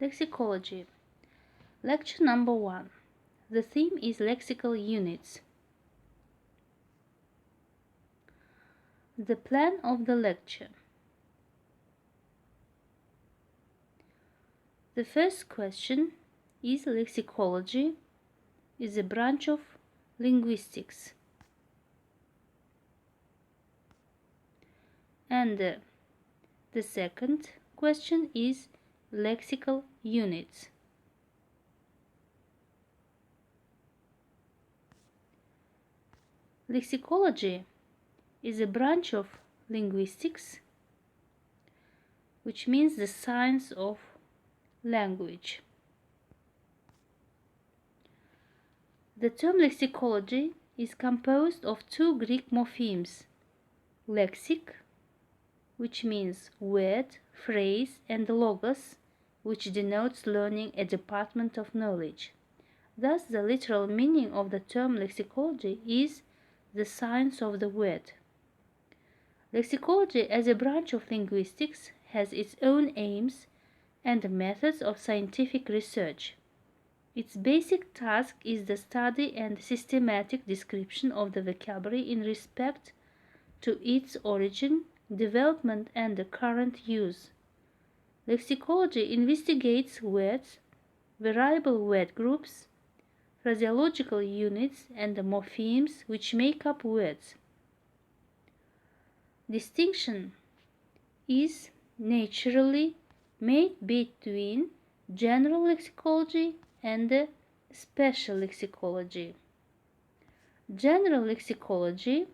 Lexicology. Lecture number 1. The theme is lexical units. The plan of the lecture. The first question is lexicology is a branch of linguistics. And the second question is lexical units. Lexicology is a branch of linguistics, which means the science of language. The term lexicology is composed of two Greek morphemes, lexic, which means word, phrase, and logos, which denotes learning, a department of knowledge. Thus, the literal meaning of the term lexicology is the science of the word. Lexicology as a branch of linguistics has its own aims and methods of scientific research. Its basic task is the study and systematic description of the vocabulary in respect to its origin, development, and the current use. Lexicology investigates words, variable word groups, phraseological units, and the morphemes which make up words. Distinction is naturally made between general lexicology and special lexicology. General lexicology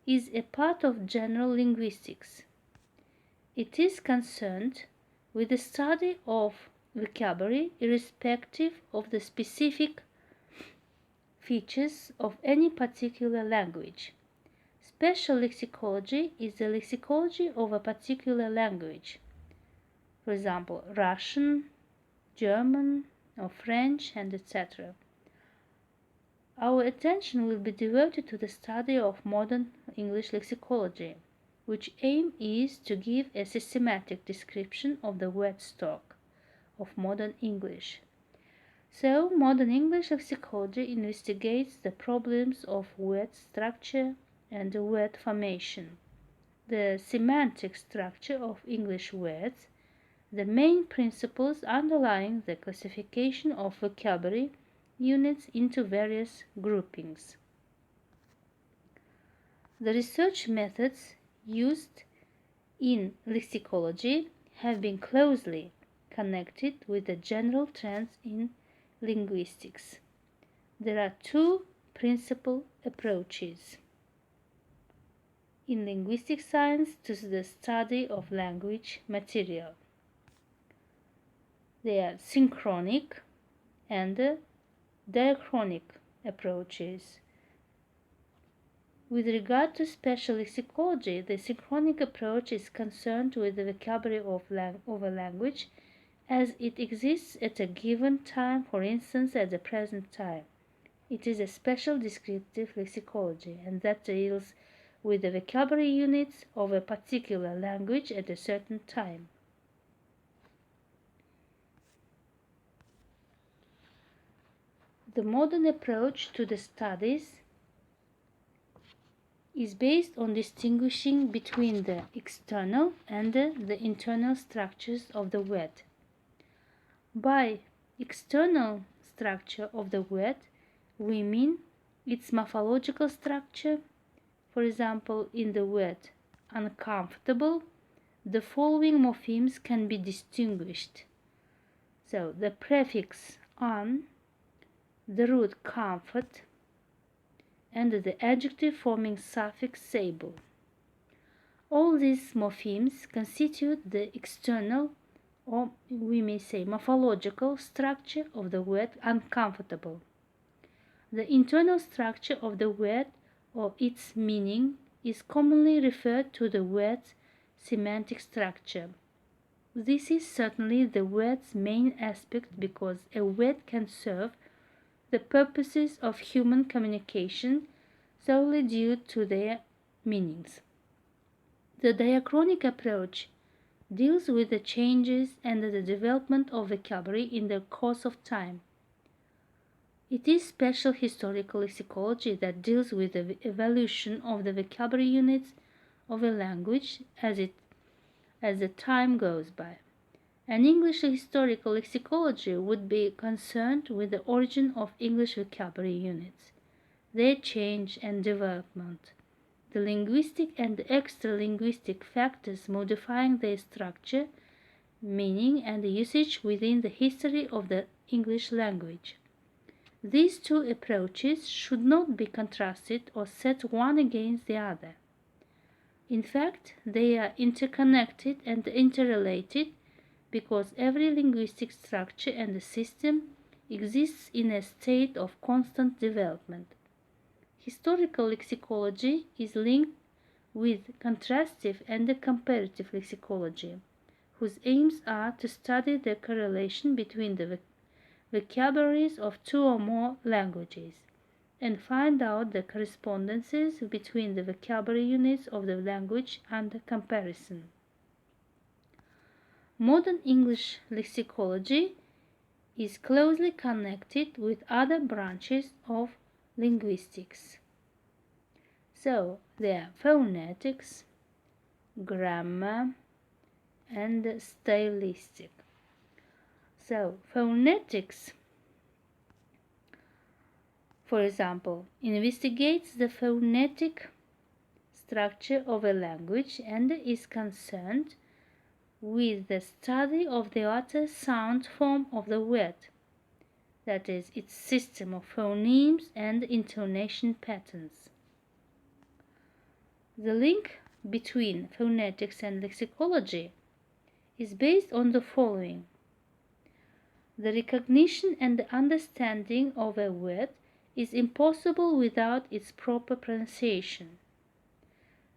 is a part of general linguistics. It is concerned with the study of vocabulary irrespective of the specific features of any particular language. Special lexicology is the lexicology of a particular language. For example, Russian, German, or French, and etc. Our attention will be devoted to the study of modern English lexicology, which aim is to give a systematic description of the word stock of modern English. So, modern English lexicology investigates the problems of word structure and word formation, the semantic structure of English words, the main principles underlying the classification of vocabulary units into various groupings. The research methods used in lexicology have been closely connected with the general trends in linguistics. There are two principal approaches in linguistic science to the study of language material. They are synchronic and diachronic approaches. With regard to special lexicology, the synchronic approach is concerned with the vocabulary of a language as it exists at a given time, for instance, at the present time. It is a special descriptive lexicology, and that deals with the vocabulary units of a particular language at a certain time. The modern approach to the studies is based on distinguishing between the external and the internal structures of the word. By external structure of the word, we mean its morphological structure. For example, in the word uncomfortable, the following morphemes can be distinguished. So, the prefix un, the root comfort, and the adjective forming suffix able. All these morphemes constitute the external, or we may say morphological, structure of the word uncomfortable. The internal structure of the word or its meaning is commonly referred to the word's semantic structure. This is certainly the word's main aspect because a word can serve the purposes of human communication solely due to their meanings. The diachronic approach deals with the changes and the development of vocabulary in the course of time. It is special historical lexicology that deals with the evolution of the vocabulary units of a language as the time goes by. An English historical lexicology would be concerned with the origin of English vocabulary units, their change and development, the linguistic and extra-linguistic factors modifying their structure, meaning, and usage within the history of the English language. These two approaches should not be contrasted or set one against the other. In fact, they are interconnected and interrelated because every linguistic structure and system exists in a state of constant development. Historical lexicology is linked with contrastive and comparative lexicology, whose aims are to study the correlation between the vocabularies of two or more languages and find out the correspondences between the vocabulary units of the language under comparison. Modern English lexicology is closely connected with other branches of linguistics. So, there are phonetics, grammar, and stylistic. So, phonetics, for example, investigates the phonetic structure of a language and is concerned with the study of the utter sound form of the word, that is, its system of phonemes and intonation patterns. The link between phonetics and lexicology is based on the following. The recognition and the understanding of a word is impossible without its proper pronunciation.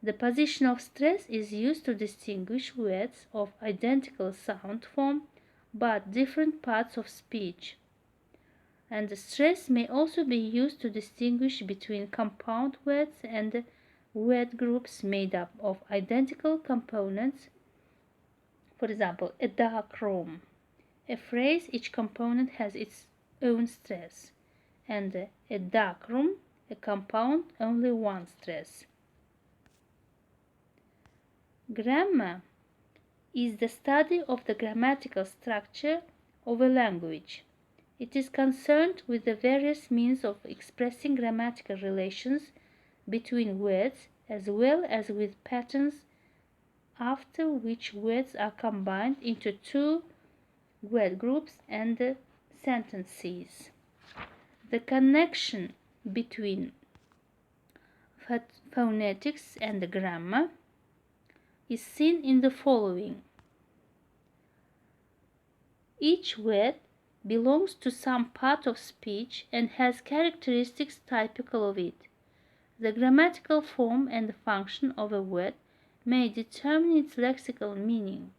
The position of stress is used to distinguish words of identical sound form but different parts of speech. And the stress may also be used to distinguish between compound words and word groups made up of identical components. For example, a dark room. A phrase, each component has its own stress, and a dark room, a compound, only one stress. Grammar is the study of the grammatical structure of a language. It is concerned with the various means of expressing grammatical relations between words as well as with patterns after which words are combined into two word groups and sentences. The connection between phonetics and grammar is seen in the following. Each word belongs to some part of speech and has characteristics typical of it. The grammatical form and function of a word may determine its lexical meaning.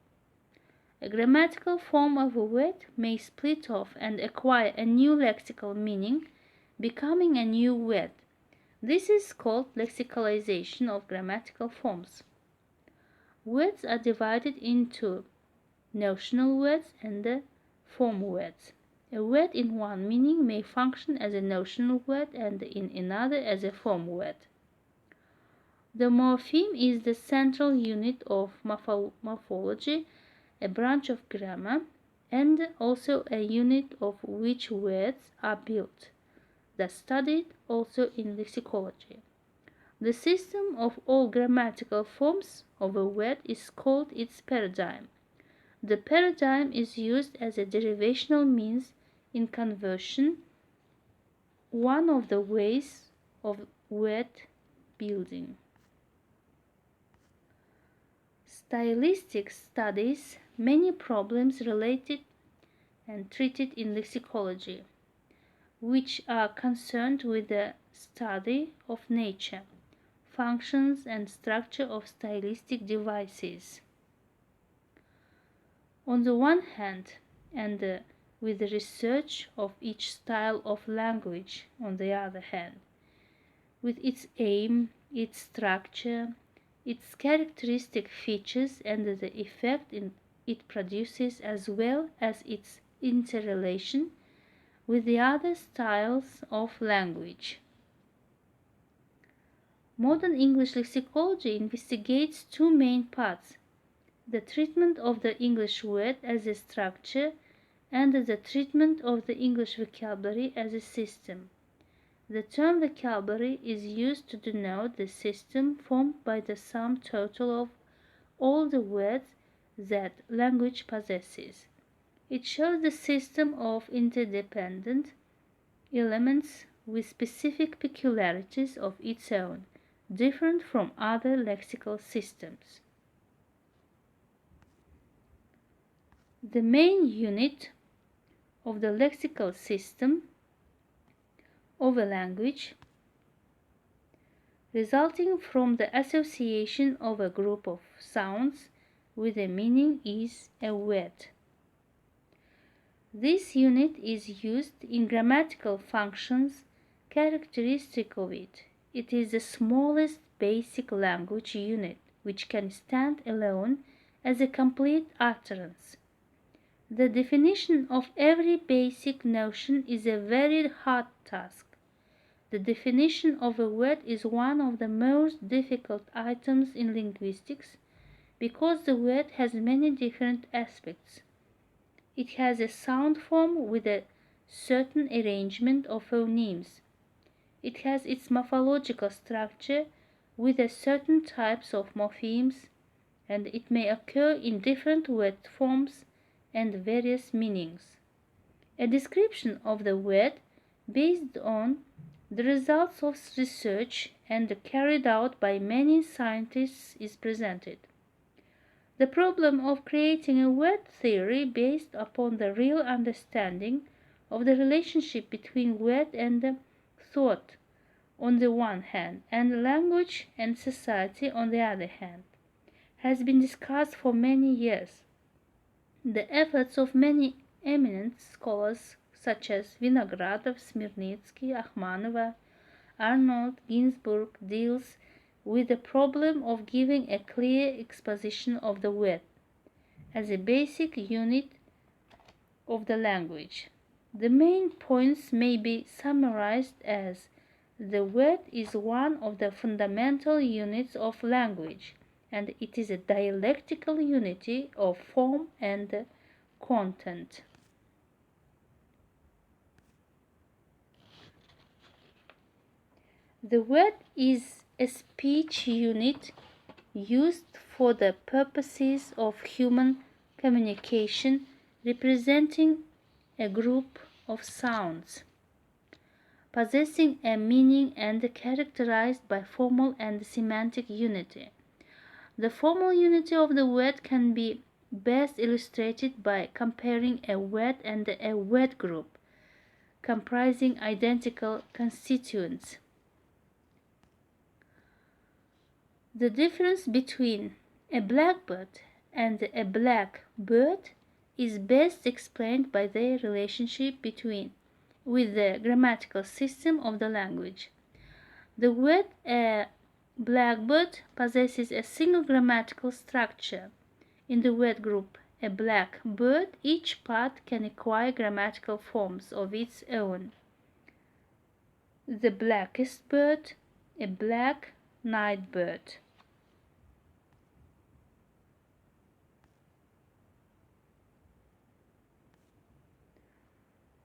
A grammatical form of a word may split off and acquire a new lexical meaning, becoming a new word. This is called lexicalization of grammatical forms. Words are divided into notional words and form words. A word in one meaning may function as a notional word and in another as a form word. The morpheme is the central unit of morphology, a branch of grammar, and also a unit of which words are built, thus studied also in lexicology. The system of all grammatical forms of a word is called its paradigm. The paradigm is used as a derivational means in conversion, one of the ways of word building. Stylistic studies many problems related and treated in lexicology, which are concerned with the study of nature, functions, and structure of stylistic devices. On the one hand, and with the research of each style of language on the other hand, with its aim, its structure, its characteristic features and the effect it produces, as well as its interrelation with the other styles of language. Modern English lexicology investigates two main parts: the treatment of the English word as a structure and the treatment of the English vocabulary as a system. The term vocabulary is used to denote the system formed by the sum total of all the words that language possesses. It shows the system of interdependent elements with specific peculiarities of its own, different from other lexical systems. The main unit of the lexical system of a language, resulting from the association of a group of sounds with a meaning, is a word. This unit is used in grammatical functions characteristic of it. It is the smallest basic language unit which can stand alone as a complete utterance. The definition of every basic notion is a very hard task. The definition of a word is one of the most difficult items in linguistics because the word has many different aspects. It has a sound form with a certain arrangement of phonemes. It has its morphological structure with a certain types of morphemes, and it may occur in different word forms and various meanings. A description of the word based on the results of research and carried out by many scientists is presented. The problem of creating a word theory based upon the real understanding of the relationship between word and thought on the one hand, and language and society on the other hand, has been discussed for many years. The efforts of many eminent scholars such as Vinogradov, Smirnitsky, Akhmanova, Arnold, Ginsburg deals with the problem of giving a clear exposition of the word as a basic unit of the language. The main points may be summarized as: the word is one of the fundamental units of language, and it is a dialectical unity of form and content. The word is a speech unit used for the purposes of human communication, representing a group of sounds, possessing a meaning and characterized by formal and semantic unity. The formal unity of the word can be best illustrated by comparing a word and a word group comprising identical constituents. The difference between a blackbird and a black bird is best explained by their relationship with the grammatical system of the language. The word a blackbird possesses a single grammatical structure. In the word group a black bird, each part can acquire grammatical forms of its own. The blackest bird, a black night bird.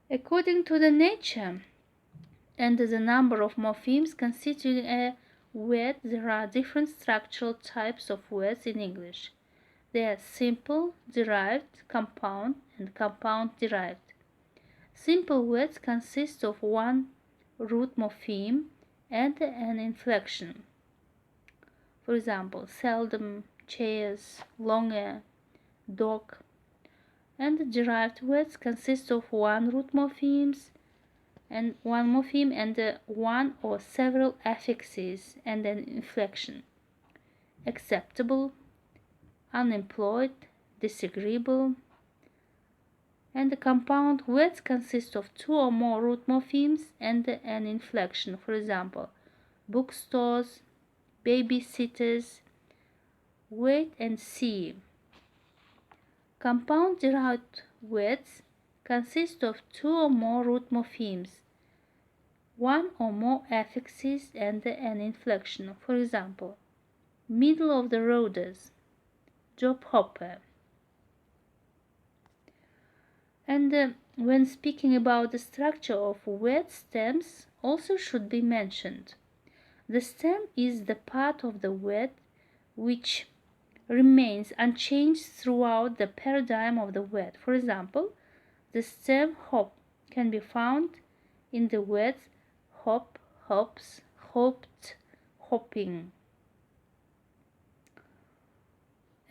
According to the nature and the number of morphemes constituting a word, there are different structural types of words in English. They are simple, derived, compound, and compound derived. Simple words consist of one root morpheme and an inflection. For example, seldom, chairs, longer, dog. And derived words consist of one root morphemes and one morpheme and one or several affixes and an inflection. Acceptable, unemployed, disagreeable. And the compound words consist of two or more root morphemes and an inflection. For example, bookstores, babysitters, wait and see. Compound derived words consist of two or more root morphemes, one or more affixes, and an inflection. For example, middle of the roaders, job hopper. And when speaking about the structure of word stems also should be mentioned. The stem is the part of the word which remains unchanged throughout the paradigm of the word. For example, the stem hop can be found in the words hop, hops, hoped, hopping.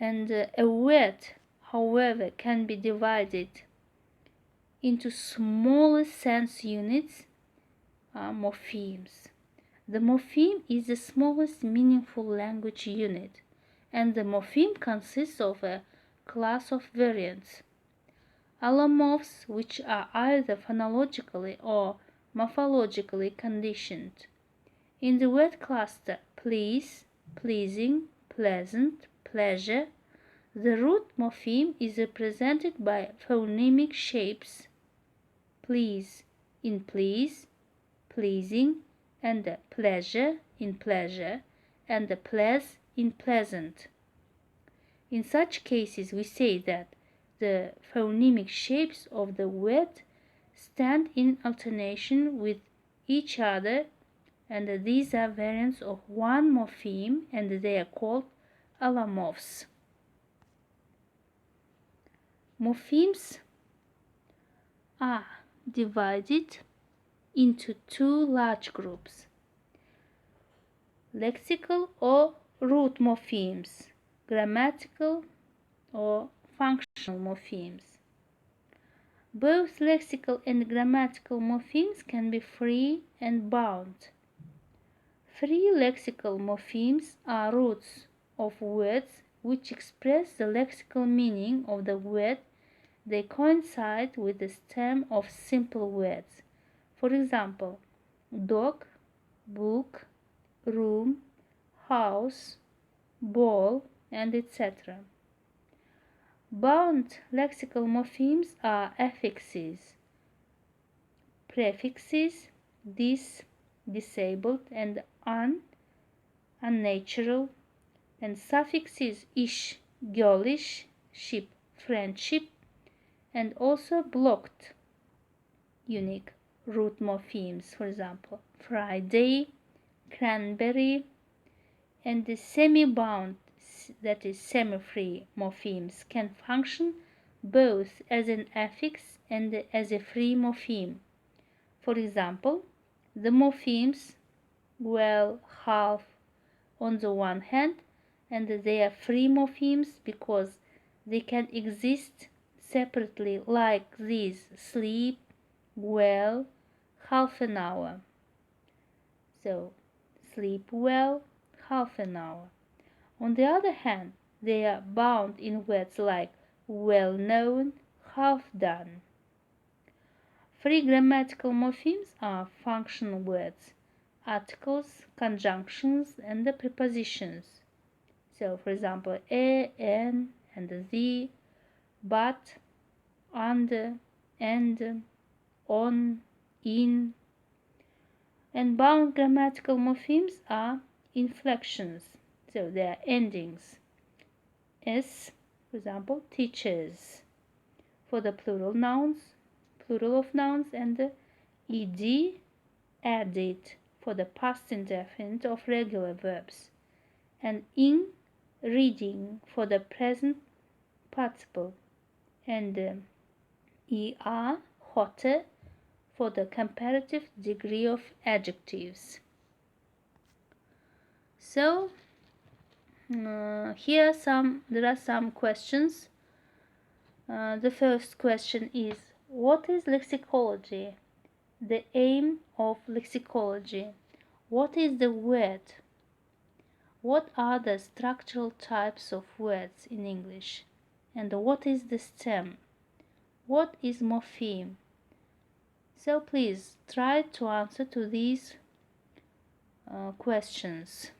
And a word, however, can be divided into smaller sense units, morphemes. The morpheme is the smallest meaningful language unit, and the morpheme consists of a class of variants. Allomorphs, which are either phonologically or morphologically conditioned. In the word cluster please, pleasing, pleasant, pleasure, the root morpheme is represented by phonemic shapes please in please, pleasing, and pleasure in pleasure, and pleas in pleasant. In such cases, we say that the phonemic shapes of the word stand in alternation with each other, and these are variants of one morpheme, and they are called allomorphs. Morphemes are divided into two large groups: lexical or root morphemes, grammatical or functional morphemes. Both lexical and grammatical morphemes can be free and bound. Free lexical morphemes are roots of words which express the lexical meaning of the word. They coincide with the stem of simple words. For example, dog, book, room, house, ball, and etc. Bound lexical morphemes are affixes, prefixes, dis, disabled, and unnatural, and suffixes ish, girlish, ship, friendship, and also blocked unique root morphemes, for example, Friday, cranberry, and the semi-bound, that is semi-free morphemes can function both as an affix and as a free morpheme. For example, the morphemes well, half on the one hand, and they are free morphemes because they can exist separately, like these: sleep, well, half an hour. So, sleep well, half an hour. On the other hand, they are bound in words like well known, half done. Free grammatical morphemes are functional words, articles, conjunctions, and the prepositions. So, for example, a, an, and the, but, under, and, on, in. And bound grammatical morphemes are inflections. So they are endings. S, for example, teachers for the plural nouns, plural of nouns, and the ed, added for the past indefinite of regular verbs, and in, reading for the present participle, and er, hotter for the comparative degree of adjectives. So there are some questions. The first question is, what is lexicology? The aim of lexicology. What is the word? What are the structural types of words in English? And what is the stem? What is morpheme? So please try to answer to these questions.